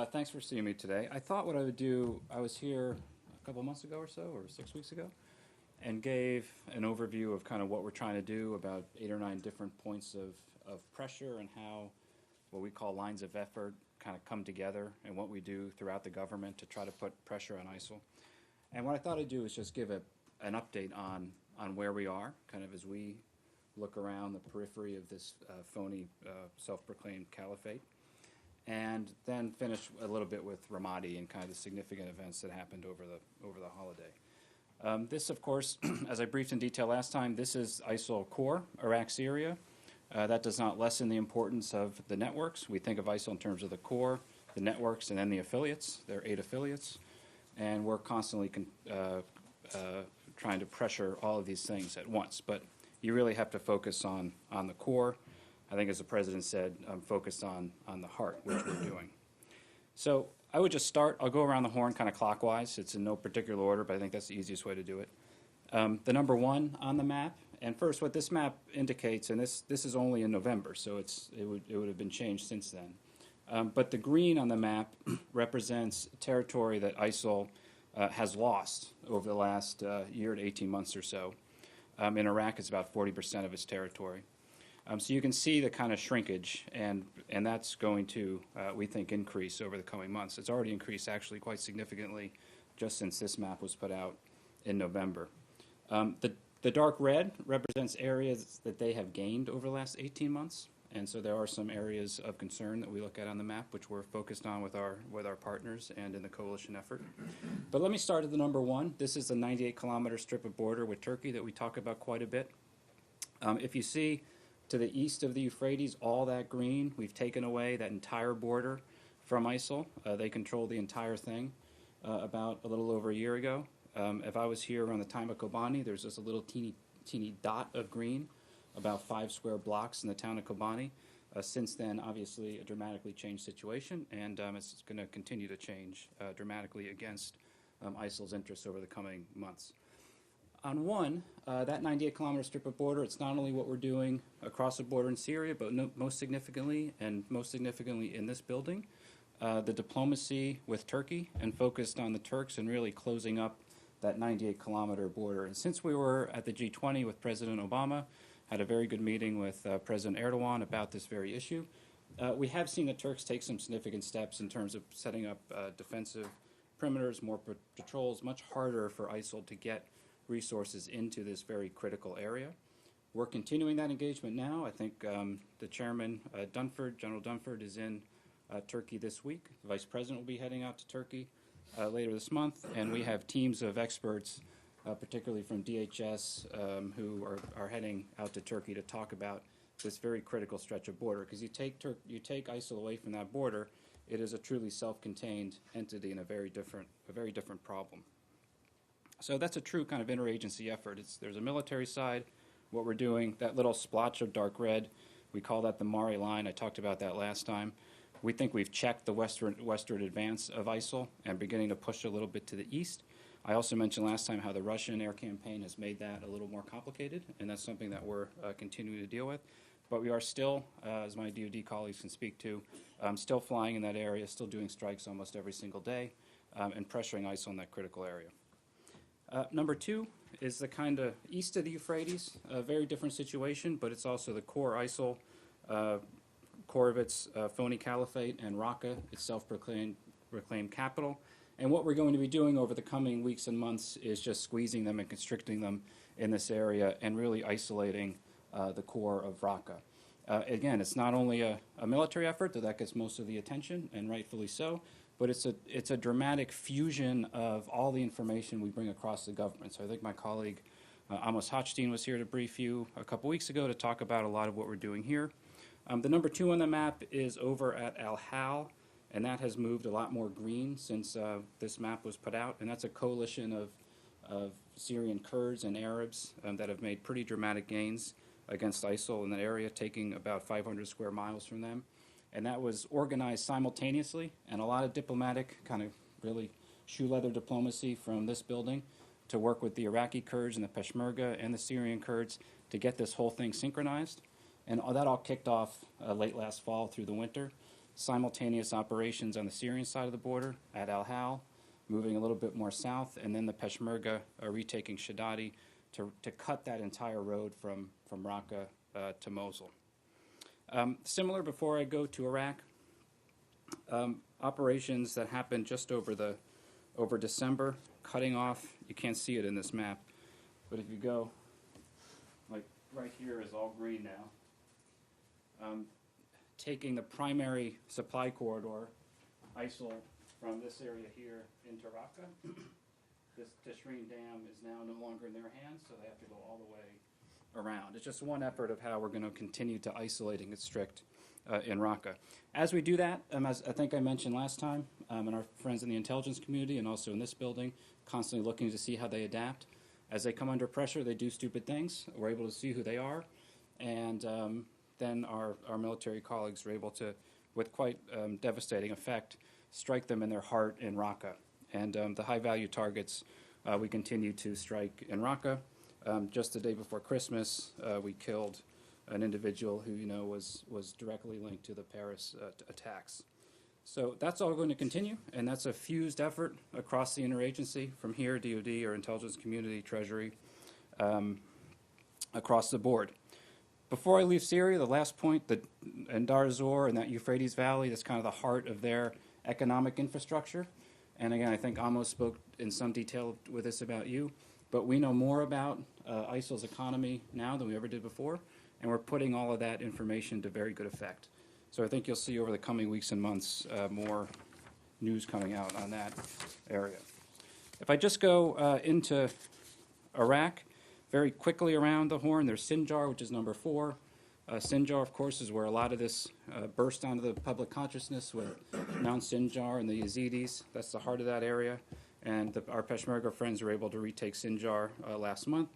Thanks for seeing me today. I thought what I would do, I was here a couple months ago or so, or 6 weeks ago, and gave an overview of kind of what we're trying to do, about 8 or 9 different points of pressure and how what we call lines of effort kind of come together and what we do throughout the government to try to put pressure on ISIL. And what I thought I'd do is just give an update on where we are, kind of as we look around the periphery of this phony self-proclaimed caliphate, and then finish a little bit with Ramadi and kind of the significant events that happened over the holiday. This, of course, as I briefed in detail last time, this is ISIL core, Iraq, Syria. That does not lessen the importance of the networks. We think of ISIL in terms of the core, the networks, and then the affiliates. There are 8 affiliates, and we're constantly trying to pressure all of these things at once. But you really have to focus on the core. I think, as the President said, focus on the heart, which we're doing. So I would just start. I'll go around the horn kind of clockwise. It's in no particular order, but I think that's the easiest way to do it. The number 1 on the map, and first what this map indicates, and this is only in November, so it would have been changed since then. But the green on the map represents territory that ISIL has lost over the last year to 18 months or so. In Iraq, it's about 40% of its territory. So you can see the kind of shrinkage, and that's going to, we think, increase over the coming months. It's already increased, actually, quite significantly just since this map was put out in November. The dark red represents areas that they have gained over the last 18 months, and so there are some areas of concern that we look at on the map, which we're focused on with our partners and in the coalition effort. But let me start at the number 1. This is the 98-kilometer strip of border with Turkey that we talk about quite a bit. If you see to the east of the Euphrates, all that green, we've taken away that entire border from ISIL. They control the entire thing about a little over a year ago. If I was here around the time of Kobani, there's just a little teeny dot of green, about 5 square blocks in the town of Kobani. Since then, obviously, a dramatically changed situation, and it's going to continue to change dramatically against ISIL's interests over the coming months. On one, that 98-kilometer strip of border, it's not only what we're doing across the border in Syria, but most significantly in this building, the diplomacy with Turkey and focused on the Turks and really closing up that 98-kilometer border. And since we were at the G20 with President Obama, had a very good meeting with President Erdogan about this very issue, we have seen the Turks take some significant steps in terms of setting up defensive perimeters, more patrols, much harder for ISIL to get resources into this very critical area. We're continuing that engagement now. I think the chairman, General Dunford, is in Turkey this week. The Vice President will be heading out to Turkey later this month, and we have teams of experts, particularly from DHS, who are heading out to Turkey to talk about this very critical stretch of border. Because you take ISIL away from that border, it is a truly self-contained entity and a very different problem. So that's a true kind of interagency effort. There's a military side, what we're doing, that little splotch of dark red, we call that the Mari line. I talked about that last time. We think we've checked the westward advance of ISIL and beginning to push a little bit to the east. I also mentioned last time how the Russian air campaign has made that a little more complicated, and that's something that we're continuing to deal with. But we are still, as my DoD colleagues can speak to, still flying in that area, still doing strikes almost every single day, and pressuring ISIL in that critical area. Number 2 is the kind of east of the Euphrates, a very different situation, but it's also the core ISIL, core of its phony caliphate, and Raqqa, its self-proclaimed capital. And what we're going to be doing over the coming weeks and months is just squeezing them and constricting them in this area and really isolating the core of Raqqa. Again, it's not only a military effort, though that gets most of the attention, and rightfully so, but it's a dramatic fusion of all the information we bring across the government. So I think my colleague Amos Hochstein was here to brief you a couple weeks ago to talk about a lot of what we're doing here. The number 2 on the map is over at Al-Hal, and that has moved a lot more green since this map was put out, and that's a coalition of Syrian Kurds and Arabs that have made pretty dramatic gains against ISIL in that area, taking about 500 square miles from them. And that was organized simultaneously, and a lot of diplomatic, kind of really shoe leather diplomacy from this building to work with the Iraqi Kurds and the Peshmerga and the Syrian Kurds to get this whole thing synchronized. And that all kicked off late last fall through the winter. simultaneous operations on the Syrian side of the border at Al-Hal, moving a little bit more south, and then the Peshmerga retaking Shadadi to cut that entire road from Raqqa to Mosul. Similar, before I go to Iraq, operations that happened just over December, cutting off, you can't see it in this map, but if you go, like right here is all green now, taking the primary supply corridor, ISIL, from this area here into Raqqa. This Tishreen Dam is now no longer in their hands, so they have to go all the way around. It's just one effort of how we're going to continue to isolate and constrict in Raqqa. As we do that, as I think I mentioned last time, and our friends in the intelligence community and also in this building, constantly looking to see how they adapt. As they come under pressure, they do stupid things. We're able to see who they are, and then our military colleagues are able to, with quite devastating effect, strike them in their heart in Raqqa. And the high-value targets we continue to strike in Raqqa. Just the day before Christmas, we killed an individual who was directly linked to the Paris attacks. So that's all going to continue, and that's a fused effort across the interagency, from here, DoD, or intelligence community, Treasury, across the board. Before I leave Syria, the last point, in Dar Zor and that Euphrates Valley, that's kind of the heart of their economic infrastructure. And again, I think Amos spoke in some detail with this about you, but we know more about ISIL's economy now than we ever did before, and we're putting all of that information to very good effect. So I think you'll see over the coming weeks and months more news coming out on that area. If I just go into Iraq, very quickly around the Horn, there's Sinjar, which is number 4. Sinjar, of course, is where a lot of this burst onto the public consciousness with Mount Sinjar and the Yazidis. That's the heart of that area. And our Peshmerga friends were able to retake Sinjar last month.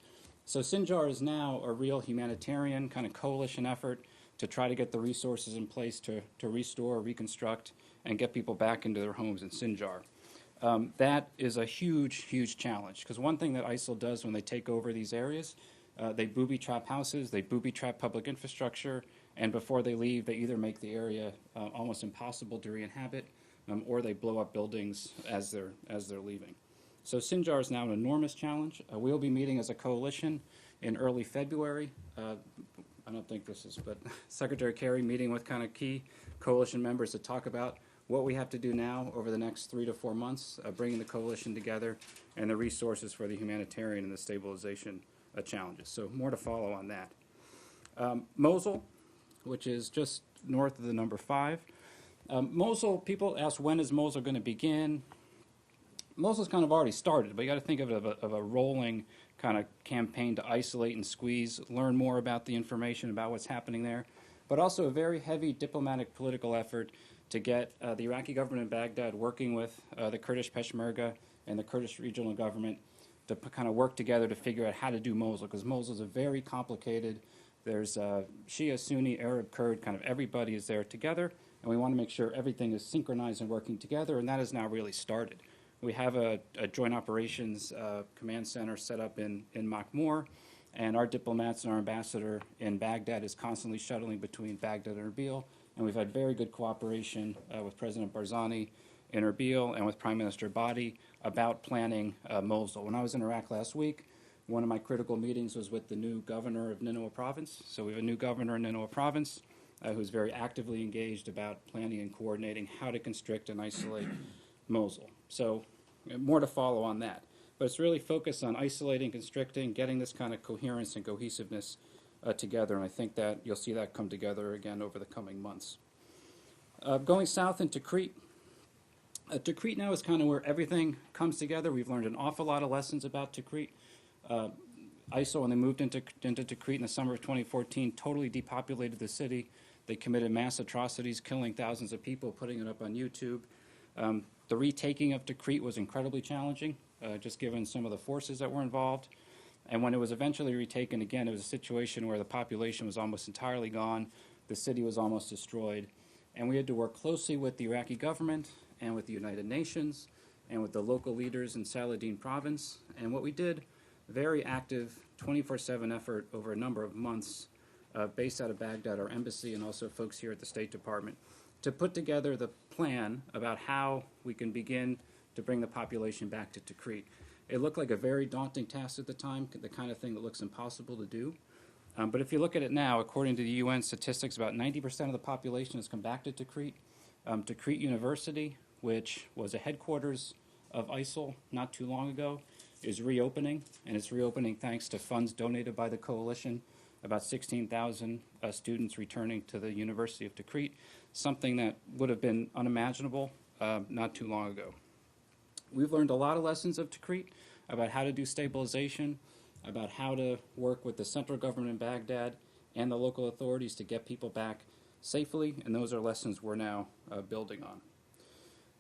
So Sinjar is now a real humanitarian kind of coalition effort to try to get the resources in place to restore, reconstruct, and get people back into their homes in Sinjar. That is a huge, huge challenge, because one thing that ISIL does when they take over these areas, they booby-trap houses, they booby-trap public infrastructure, and before they leave, they either make the area almost impossible to re-inhabit, or they blow up buildings as they're leaving. So Sinjar is now an enormous challenge. We'll be meeting as a coalition in early February. I don't think this is, but Secretary Kerry meeting with kind of key coalition members to talk about what we have to do now over the next 3 to 4 months, bringing the coalition together and the resources for the humanitarian and the stabilization challenges. So more to follow on that. Mosul, which is just north of the number 5. Mosul, people ask, when is Mosul going to begin? Mosul's kind of already started, but you got to think of it of a rolling kind of campaign to isolate and squeeze, learn more about the information about what's happening there, but also a very heavy diplomatic political effort to get the Iraqi government in Baghdad working with the Kurdish Peshmerga and the Kurdish regional government to kind of work together to figure out how to do Mosul, because Mosul is a very complicated, there's Shia, Sunni, Arab, Kurd, kind of everybody is there together, and we want to make sure everything is synchronized and working together, and that has now really started. We have a joint operations command center set up in Makhmur, and our diplomats and our ambassador in Baghdad is constantly shuttling between Baghdad and Erbil, and we've had very good cooperation with President Barzani in Erbil and with Prime Minister Badi about planning Mosul. When I was in Iraq last week, one of my critical meetings was with the new governor of Nineveh province. So we have a new governor in Nineveh province who's very actively engaged about planning and coordinating how to constrict and isolate Mosul. So more to follow on that. But it's really focused on isolating, constricting, getting this kind of coherence and cohesiveness together, and I think that you'll see that come together again over the coming months. Going south into Tikrit. Tikrit now is kind of where everything comes together. We've learned an awful lot of lessons about Tikrit. ISIL, when they moved into Tikrit in the summer of 2014, totally depopulated the city. They committed mass atrocities, killing thousands of people, putting it up on YouTube. The retaking of Tikrit was incredibly challenging, just given some of the forces that were involved. And when it was eventually retaken again, it was a situation where the population was almost entirely gone, the city was almost destroyed, and we had to work closely with the Iraqi government and with the United Nations and with the local leaders in Saladin province. And what we did, very active 24/7 effort over a number of months based out of Baghdad, our embassy, and also folks here at the State Department, to put together the plan about how we can begin to bring the population back to Tikrit. It looked like a very daunting task at the time, the kind of thing that looks impossible to do. But if you look at it now, according to the UN statistics, about 90% of the population has come back to Tikrit. Tikrit University, which was a headquarters of ISIL not too long ago, is reopening, and it's reopening thanks to funds donated by the coalition, about 16,000 students returning to the University of Tikrit, something that would have been unimaginable not too long ago. We've learned a lot of lessons of Tikrit about how to do stabilization, about how to work with the central government in Baghdad and the local authorities to get people back safely, and those are lessons we're now building on.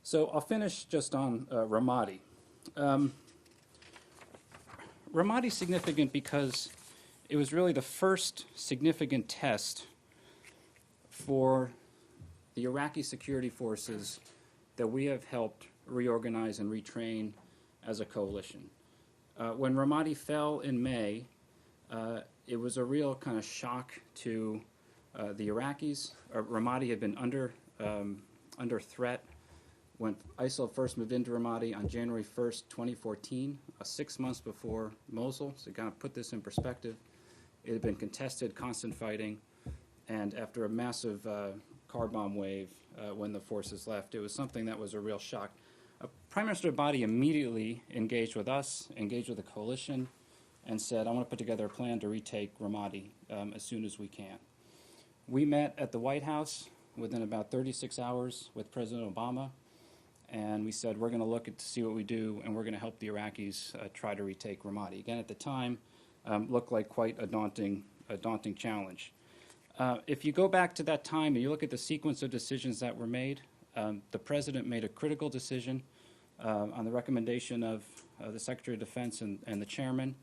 So I'll finish just on Ramadi. Ramadi's significant because it was really the first significant test for the Iraqi security forces that we have helped reorganize and retrain as a coalition. When Ramadi fell in May, it was a real kind of shock to the Iraqis. Ramadi had been under threat when ISIL first moved into Ramadi on January 1st, 2014, 6 months before Mosul. So to kind of put this in perspective, it had been contested, constant fighting, and after a massive car bomb wave when the forces left, it was something that was a real shock. Prime Minister Abadi immediately engaged with us, engaged with the coalition, and said, I want to put together a plan to retake Ramadi as soon as we can. We met at the White House within about 36 hours with President Obama, and we said, we're going to look to see what we do, and we're going to help the Iraqis try to retake Ramadi. Again, at the time, looked like quite a daunting challenge. If you go back to that time and you look at the sequence of decisions that were made, the President made a critical decision on the recommendation of the Secretary of Defense and the Chairman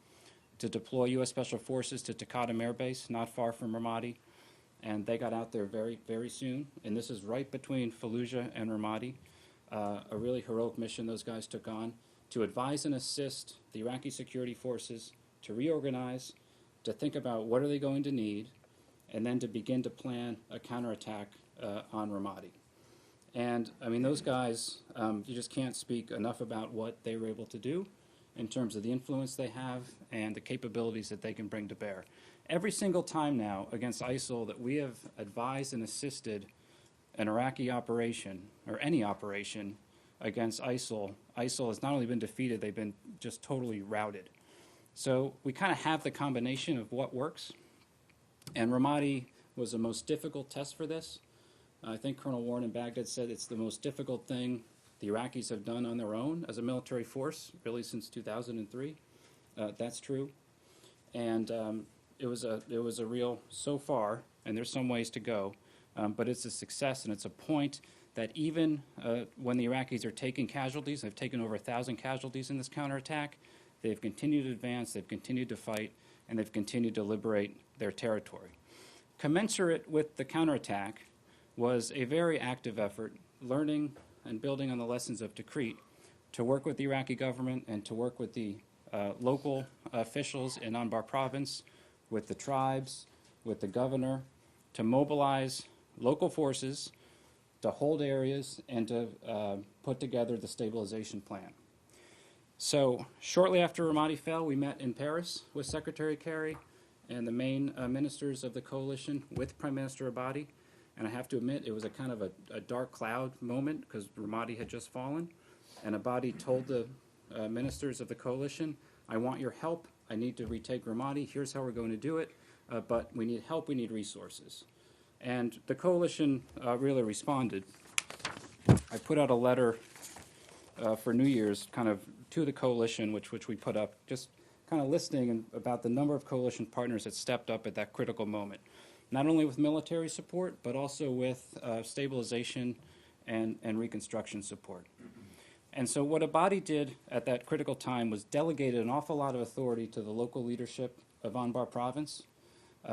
to deploy U.S. Special Forces to Taqadum Air Base, not far from Ramadi. And they got out there very, very soon. And this is right between Fallujah and Ramadi. A really heroic mission those guys took on to advise and assist the Iraqi security forces to reorganize, to think about what are they going to need, and then to begin to plan a counterattack on Ramadi. And, I mean, those guys, you just can't speak enough about what they were able to do in terms of the influence they have and the capabilities that they can bring to bear. Every single time now against ISIL that we have advised and assisted an Iraqi operation, or any operation, against ISIL, ISIL has not only been defeated, they've been just totally routed. So we kind of have the combination of what works, and Ramadi was the most difficult test for this. I think Colonel Warren in Baghdad said it's the most difficult thing the Iraqis have done on their own as a military force, really since 2003. That's true. And it was a real, so far, and there's some ways to go, but it's a success, and it's a point that even when the Iraqis are taking casualties, they've taken over 1,000 casualties in this counterattack, they've continued to advance, they've continued to fight, and they've continued to liberate their territory. Commensurate with the counterattack was a very active effort, learning and building on the lessons of Tikrit, to work with the Iraqi government and to work with the local officials in Anbar province, with the tribes, with the governor, to mobilize local forces, to hold areas, and to put together the stabilization plan. So shortly after Ramadi fell, we met in Paris with Secretary Kerry and the main ministers of the coalition with Prime Minister Abadi. And I have to admit, it was a kind of a dark cloud moment because Ramadi had just fallen. And Abadi told the ministers of the coalition, I want your help. I need to retake Ramadi. Here's how we're going to do it. But we need help. We need resources. And the coalition really responded. I put out a letter for New Year's kind of to the coalition, which we put up, just kind of listing about the number of coalition partners that stepped up at that critical moment. Not only with military support, but also with stabilization and reconstruction support. And so what Abadi did at that critical time was delegated an awful lot of authority to the local leadership of Anbar province.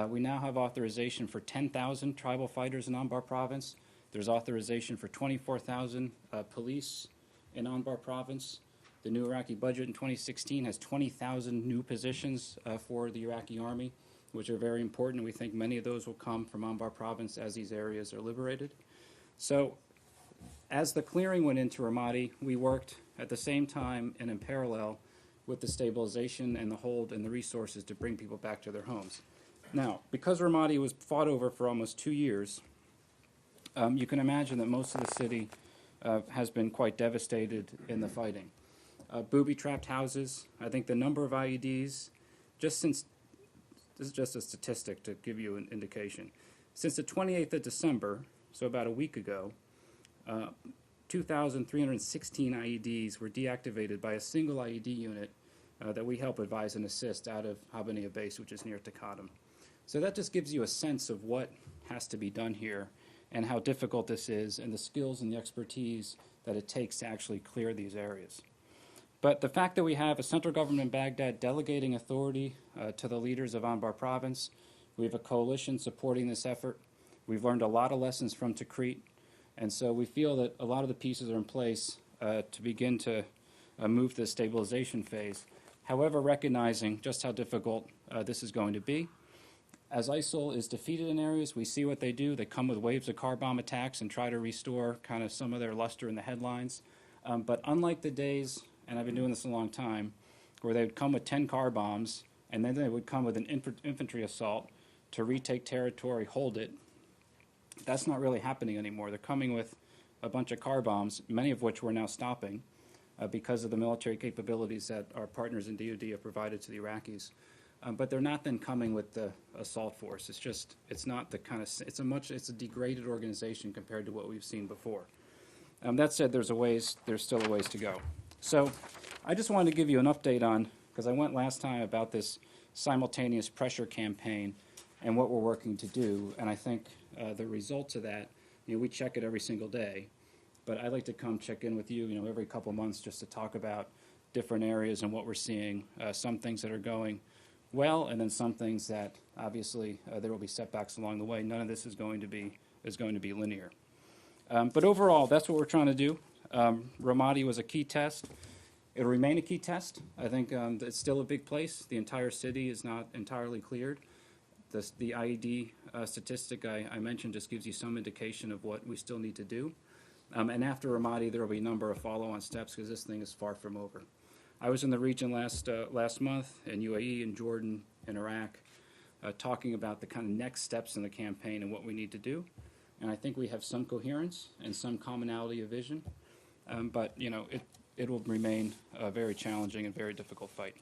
We now have authorization for 10,000 tribal fighters in Anbar province. There's authorization for 24,000 police in Anbar province. The new Iraqi budget in 2016 has 20,000 new positions for the Iraqi army, which are very important. We think many of those will come from Anbar province as these areas are liberated. So as the clearing went into Ramadi, we worked at the same time and in parallel with the stabilization and the hold and the resources to bring people back to their homes. Now, because Ramadi was fought over for almost 2 years, you can imagine that most of the city has been quite devastated in the fighting. Booby-trapped houses, I think the number of IEDs, just since, this is just a statistic to give you an indication, since the 28th of December, so about a week ago, 2,316 IEDs were deactivated by a single IED unit that we help advise and assist out of Habbaniyah Base, which is near Taqadum. So that just gives you a sense of what has to be done here and how difficult this is and the skills and the expertise that it takes to actually clear these areas. But the fact that we have a central government in Baghdad delegating authority to the leaders of Anbar province, we have a coalition supporting this effort. We've learned a lot of lessons from Tikrit, and so we feel that a lot of the pieces are in place to begin to move to the stabilization phase. However, recognizing just how difficult this is going to be. As ISIL is defeated in areas, we see what they do. They come with waves of car bomb attacks and try to restore kind of some of their luster in the headlines. But unlike the days, and I've been doing this a long time, where they would come with 10 car bombs, and then they would come with an infantry assault to retake territory, hold it. That's not really happening anymore. They're coming with a bunch of car bombs, many of which we're now stopping because of the military capabilities that our partners in DoD have provided to the Iraqis. But they're not then coming with the assault force. It's not the kind of, it's a degraded organization compared to what we've seen before. That said, there's still a ways to go. So I just wanted to give you an update on, because I went last time about this simultaneous pressure campaign and what we're working to do, and I think the results of that, we check it every single day, but I'd like to come check in with you, every couple months just to talk about different areas and what we're seeing, some things that are going well, and then some things that obviously there will be setbacks along the way. None of this is going to be linear. But overall, that's what we're trying to do. Ramadi was a key test. It'll remain a key test. I think it's still a big place. The entire city is not entirely cleared. The IED statistic I mentioned just gives you some indication of what we still need to do. And after Ramadi, there will be a number of follow-on steps because this thing is far from over. I was in the region last month in UAE, in Jordan, in Iraq, talking about the kind of next steps in the campaign and what we need to do. And I think we have some coherence and some commonality of vision. But, it will remain a very challenging and very difficult fight.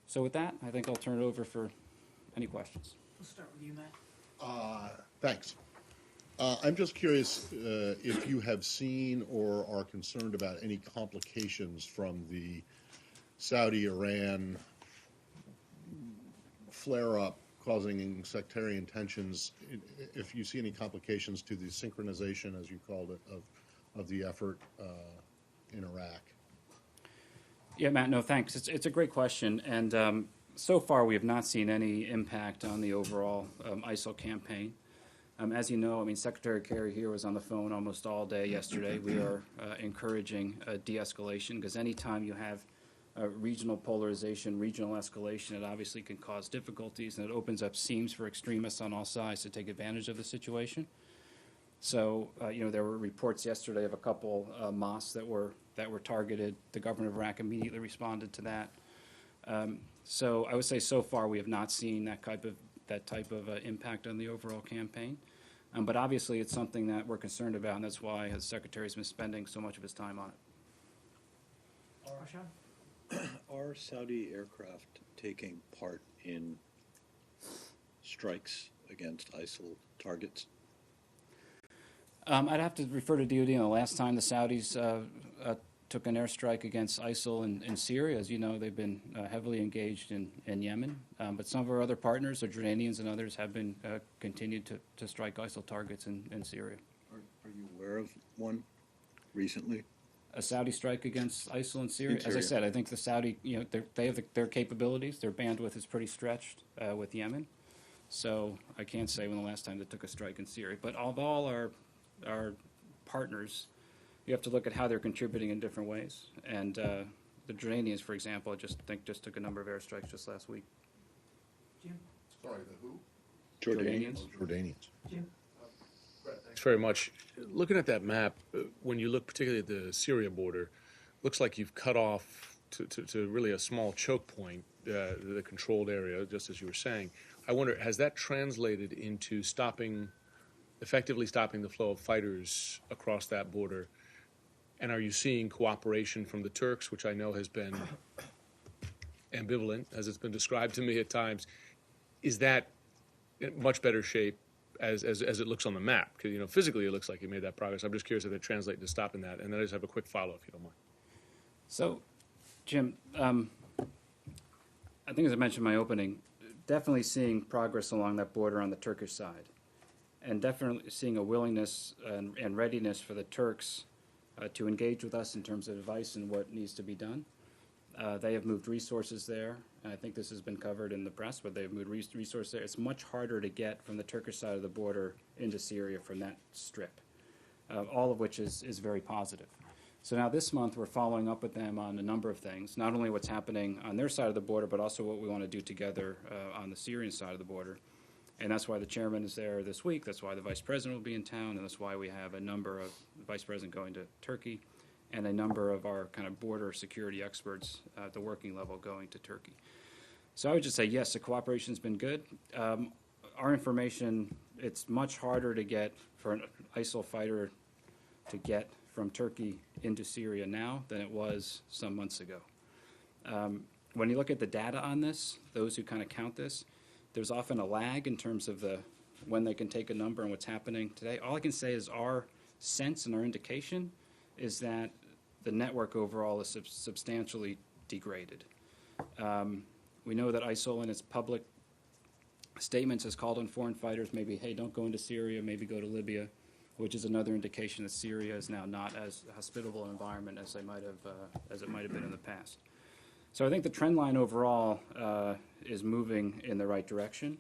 So with that, I think I'll turn it over for any questions. We'll start with you, Matt. Thanks. I'm just curious if you have seen or are concerned about any complications from the Saudi-Iran flare-up causing sectarian tensions, if you see any complications to the synchronization, as you called it, of the effort in Iraq. Yeah, Matt, no, thanks. It's a great question. And so far, we have not seen any impact on the overall ISIL campaign. As you know, Secretary Kerry here was on the phone almost all day yesterday. We are encouraging de-escalation because anytime you have regional polarization, regional escalation, it obviously can cause difficulties, and it opens up seams for extremists on all sides to take advantage of the situation. So, there were reports yesterday of a couple mosques that were targeted. The government of Iraq immediately responded to that. So I would say so far we have not seen that type of impact on the overall campaign. But obviously it's something that we're concerned about, and that's why the Secretary has been spending so much of his time on it. Arshad? Are Saudi aircraft taking part in strikes against ISIL targets? I'd have to refer to DoD. The last time the Saudis took an airstrike against ISIL in Syria, as you know, they've been heavily engaged in Yemen. But some of our other partners, the Jordanians and others, have been continued to strike ISIL targets in Syria. Are you aware of one recently? A Saudi strike against ISIL in Syria? In Syria. As I said, I think the Saudi, they have their capabilities. Their bandwidth is pretty stretched with Yemen. So I can't say when the last time they took a strike in Syria. But of all our partners, you have to look at how they're contributing in different ways. And the Jordanians, for example, I just took a number of airstrikes just last week. Jim? Sorry, the who? Jordanians. Jordanians. Jim? Brett, thanks very much. Looking at that map, when you look particularly at the Syria border, looks like you've cut off to really a small choke point, the controlled area, just as you were saying. I wonder, has that translated into effectively stopping the flow of fighters across that border? And are you seeing cooperation from the Turks, which I know has been ambivalent, as it's been described to me at times? Is that in much better shape as it looks on the map? Because, physically it looks like you made that progress. I'm just curious if that translates to stopping that. And then I just have a quick follow-up, if you don't mind. So, Jim, I think as I mentioned in my opening, definitely seeing progress along that border on the Turkish side, and definitely seeing a willingness and readiness for the Turks to engage with us in terms of advice and what needs to be done. They have moved resources there, and I think this has been covered in the press, but they've moved resources there. It's much harder to get from the Turkish side of the border into Syria from that strip, all of which is very positive. So now this month we're following up with them on a number of things, not only what's happening on their side of the border, but also what we want to do together on the Syrian side of the border. And that's why the chairman is there this week. That's why the vice president will be in town, and that's why we have a number of the vice president going to Turkey and a number of our kind of border security experts at the working level going to Turkey. So I would just say, yes, the cooperation's been good. Our information, it's much harder to get for an ISIL fighter to get from Turkey into Syria now than it was some months ago. When you look at the data on this, those who kind of count this, there's often a lag in terms of when they can take a number and what's happening today. All I can say is our sense and our indication is that the network overall is substantially degraded. We know that ISIL in its public statements has called on foreign fighters, maybe, hey, don't go into Syria, maybe go to Libya, which is another indication that Syria is now not as hospitable an environment as it might have been in the past. So I think the trend line overall is moving in the right direction,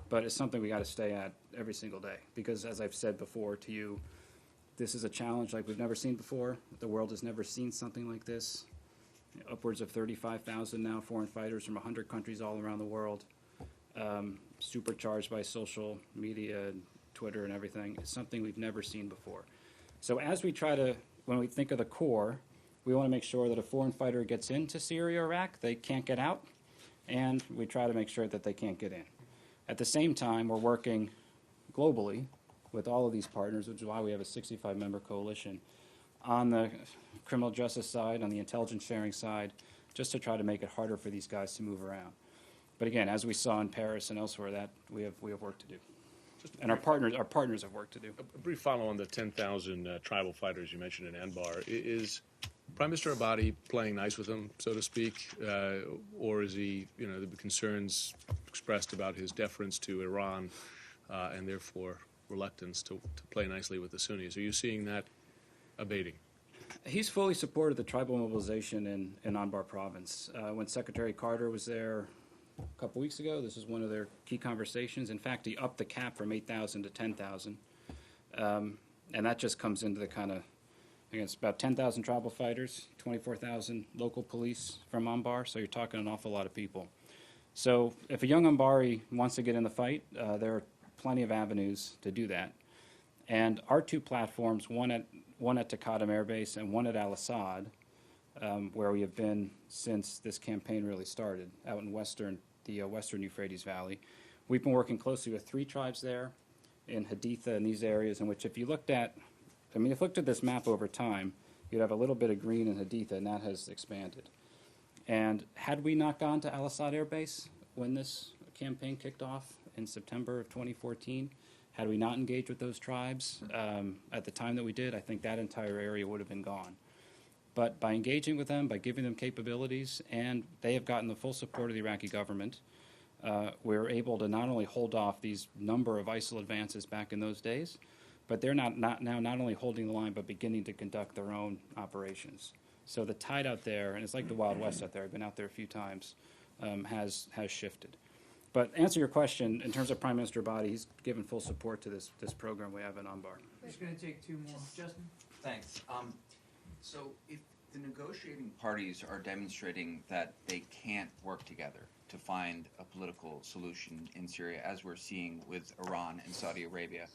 but it's something we got to stay at every single day because, as I've said before to you, this is a challenge like we've never seen before. The world has never seen something like this. Upwards of 35,000 now foreign fighters from 100 countries all around the world, supercharged by social media and Twitter and everything. It's something we've never seen before. So as we when we think of the core, we want to make sure that a foreign fighter gets into Syria or Iraq, they can't get out, and we try to make sure that they can't get in. At the same time, we're working globally with all of these partners, which is why we have a 65-member coalition on the criminal justice side, on the intelligence sharing side, just to try to make it harder for these guys to move around. But again, as we saw in Paris and elsewhere, that we have work to do. And our partners have work to do. A brief follow on the 10,000 tribal fighters you mentioned in Anbar. Is Prime Minister Abadi playing nice with them, so to speak, or is he, the concerns expressed about his deference to Iran and therefore reluctance to play nicely with the Sunnis? Are you seeing that abating? He's fully supported the tribal mobilization in Anbar province. When Secretary Carter was there a couple weeks ago, this was one of their key conversations. In fact, he upped the cap from 8,000 to 10,000. And that just comes into the kind of, again, it's about 10,000 tribal fighters, 24,000 local police from Anbar, so you're talking an awful lot of people. So if a young Anbari wants to get in the fight, there are plenty of avenues to do that. And our two platforms, one at Taqadum Air Base and one at Al-Assad, where we have been since this campaign really started, out in the western Euphrates Valley. We've been working closely with 3 tribes there in Haditha and these areas in which if you looked at this map over time, you'd have a little bit of green in Haditha, and that has expanded. And had we not gone to Al-Assad Air Base when this campaign kicked off in September of 2014, had we not engaged with those tribes at the time that we did, I think that entire area would have been gone. But by engaging with them, by giving them capabilities, and they have gotten the full support of the Iraqi government, we're able to not only hold off these number of ISIL advances back in those days, but they're now not only holding the line, but beginning to conduct their own operations. So the tide out there, and it's like the Wild West out there, I've been out there a few times, has shifted. But answer your question, in terms of Prime Minister Abadi, he's given full support to this program we have in Anbar. Just going to take 2 more. Justin? Thanks. So if the negotiating parties are demonstrating that they can't work together to find a political solution in Syria, as we're seeing with Iran and Saudi Arabia,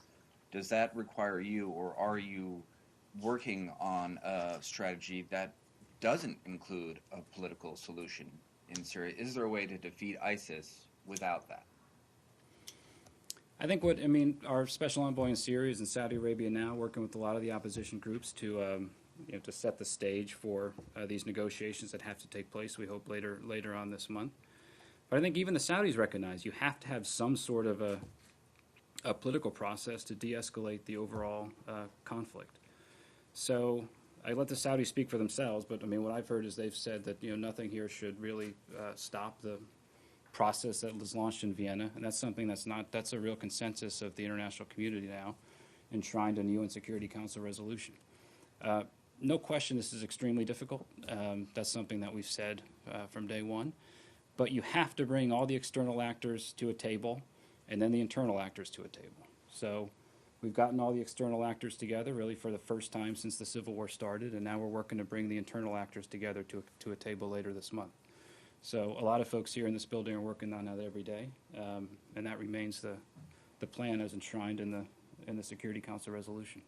does that require you, or are you working on a strategy that doesn't include a political solution in Syria? Is there a way to defeat ISIS without that? I think our special envoy in Syria is in Saudi Arabia now, working with a lot of the opposition groups to to set the stage for these negotiations that have to take place, we hope, later on this month. But I think even the Saudis recognize you have to have some sort of a political process to de-escalate the overall conflict. So I let the Saudis speak for themselves, but what I've heard is they've said that nothing here should really stop the process that was launched in Vienna, and that's something that's a real consensus of the international community now, enshrined in the UN Security Council resolution. No question this is extremely difficult. That's something that we've said from day one. But you have to bring all the external actors to a table and then the internal actors to a table. So we've gotten all the external actors together really for the first time since the Civil War started, and now we're working to bring the internal actors together to a table later this month. So a lot of folks here in this building are working on that every day, and that remains the plan as enshrined in the Security Council resolution.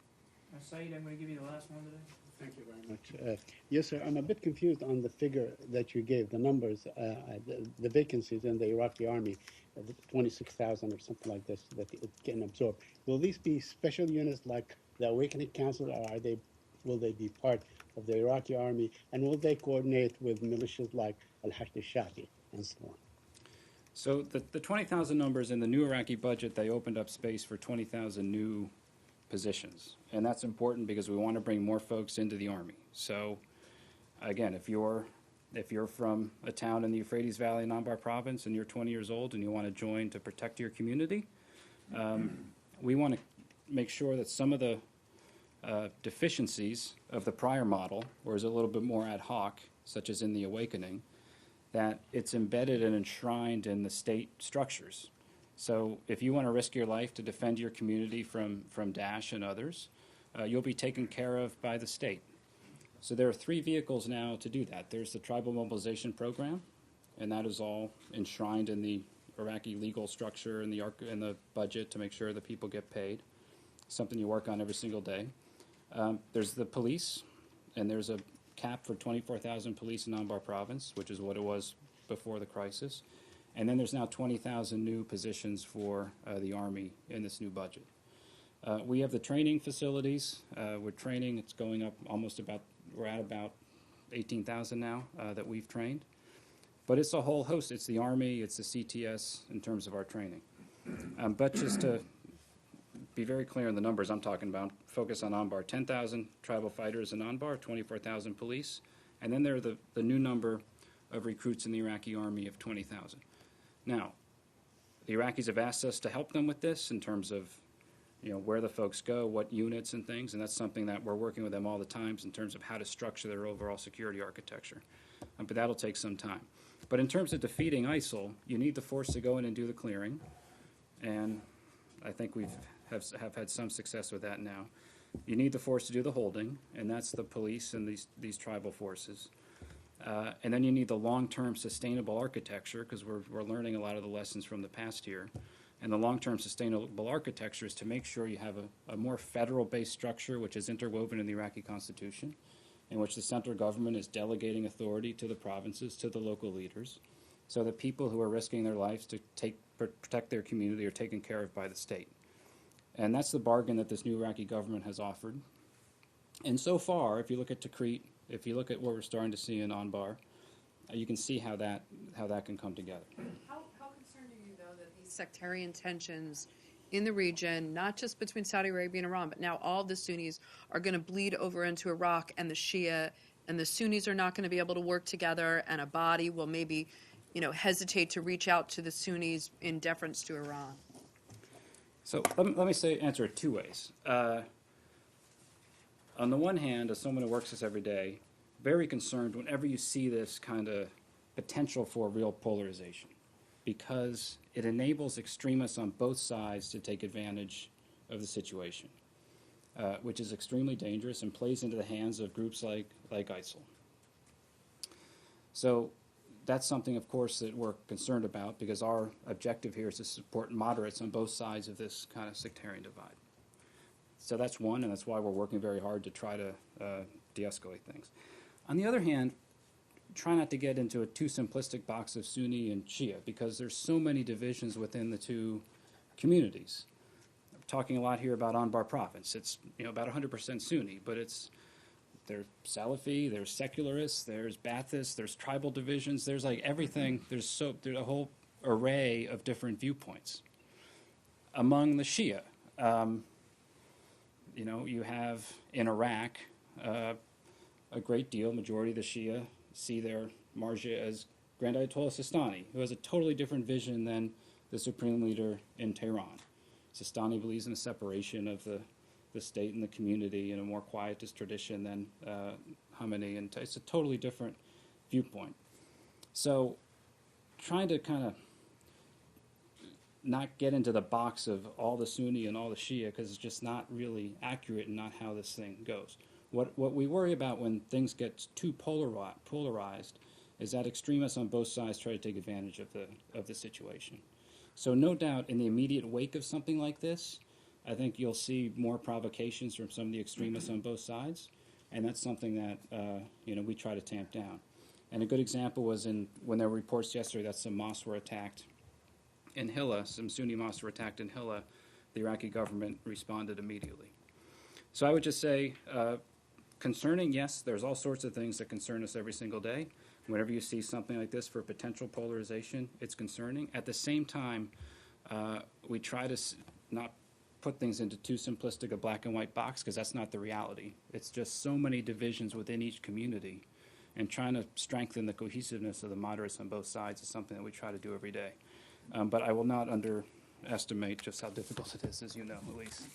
Saeed, I'm going to give you the last one today. Thank you very much. Yes, sir. I'm a bit confused on the figure that you gave, the numbers, the vacancies in the Iraqi army, 26,000 or something like this that it can absorb. Will these be special units like the Awakening Council, or will they be part of the Iraqi army, and will they coordinate with militias like Al-Hashd al-Shaabi and so on? So the 20,000 numbers in the new Iraqi budget, they opened up space for 20,000 new positions. And that's important because we want to bring more folks into the Army. So again, if you're from a town in the Euphrates Valley in Anbar province and you're 20 years old and you want to join to protect your community, we want to make sure that some of the deficiencies of the prior model, or is a little bit more ad hoc, such as in the Awakening, that it's embedded and enshrined in the state structures. So if you want to risk your life to defend your community from Daesh and others, you'll be taken care of by the state. So there are 3 vehicles now to do that. There's the Tribal Mobilization Program, and that is all enshrined in the Iraqi legal structure and the budget to make sure that people get paid, something you work on every single day. There's the police, and there's a cap for 24,000 police in Anbar province, which is what it was before the crisis. And then there's now 20,000 new positions for the Army in this new budget. We have the training facilities. We're training. It's going up we're at about 18,000 now that we've trained. But it's a whole host. It's the Army, it's the CTS in terms of our training. But just to be very clear on the numbers I'm talking about, focus on Anbar, 10,000 tribal fighters in Anbar, 24,000 police. And then there are the new number of recruits in the Iraqi Army of 20,000. Now, the Iraqis have asked us to help them with this in terms of, where the folks go, what units and things, and that's something that we're working with them all the time in terms of how to structure their overall security architecture. But that'll take some time. But in terms of defeating ISIL, you need the force to go in and do the clearing, and I think we have had some success with that now. You need the force to do the holding, and that's the police and these tribal forces. And then you need the long-term sustainable architecture, because we're learning a lot of the lessons from the past year. And the long-term sustainable architecture is to make sure you have a more federal-based structure, which is interwoven in the Iraqi constitution, in which the central government is delegating authority to the provinces, to the local leaders, so that people who are risking their lives to protect their community are taken care of by the state. And that's the bargain that this new Iraqi government has offered. And so far, if you look at Tikrit, if you look at what we're starting to see in Anbar, you can see how that can come together. How concerned are you, though, that these sectarian tensions in the region, not just between Saudi Arabia and Iran, but now all the Sunnis are going to bleed over into Iraq, and the Shia and the Sunnis are not going to be able to work together, and a body will maybe, hesitate to reach out to the Sunnis in deference to Iran? So let me answer it 2 ways. On the one hand, as someone who works this every day, very concerned whenever you see this kind of potential for real polarization, because it enables extremists on both sides to take advantage of the situation, which is extremely dangerous and plays into the hands of groups like ISIL. So that's something, of course, that we're concerned about, because our objective here is to support moderates on both sides of this kind of sectarian divide. So that's one, and that's why we're working very hard to try to de-escalate things. On the other hand, try not to get into a too simplistic box of Sunni and Shia, because there's so many divisions within the two communities. I'm talking a lot here about Anbar province. It's about 100% Sunni, but there's Salafi, there's secularists, there's Baathists, there's tribal divisions, there's like everything. There's a whole array of different viewpoints. Among the Shia, you have in Iraq a great deal, majority of the Shia see their Marja as Grand Ayatollah Sistani, who has a totally different vision than the supreme leader in Tehran. Sistani believes in a separation of the state and the community in a more quietist tradition than Khamenei, and it's a totally different viewpoint. So trying to kind of not get into the box of all the Sunni and all the Shia, because it's just not really accurate and not how this thing goes. What we worry about when things get too polarized is that extremists on both sides try to take advantage of the situation. So no doubt in the immediate wake of something like this, I think you'll see more provocations from some of the extremists on both sides, and that's something that we try to tamp down. And a good example was when there were reports yesterday that some mosques were attacked in Hilla, some Sunni mosques were attacked in Hilla. The Iraqi government responded immediately. So I would just say, concerning, yes, there's all sorts of things that concern us every single day. Whenever you see something like this for potential polarization, it's concerning. At the same time, we try to not put things into too simplistic a black and white box, because that's not the reality. It's just so many divisions within each community, and trying to strengthen the cohesiveness of the moderates on both sides is something that we try to do every day. But I will not underestimate just how difficult it is, as you know, Elise.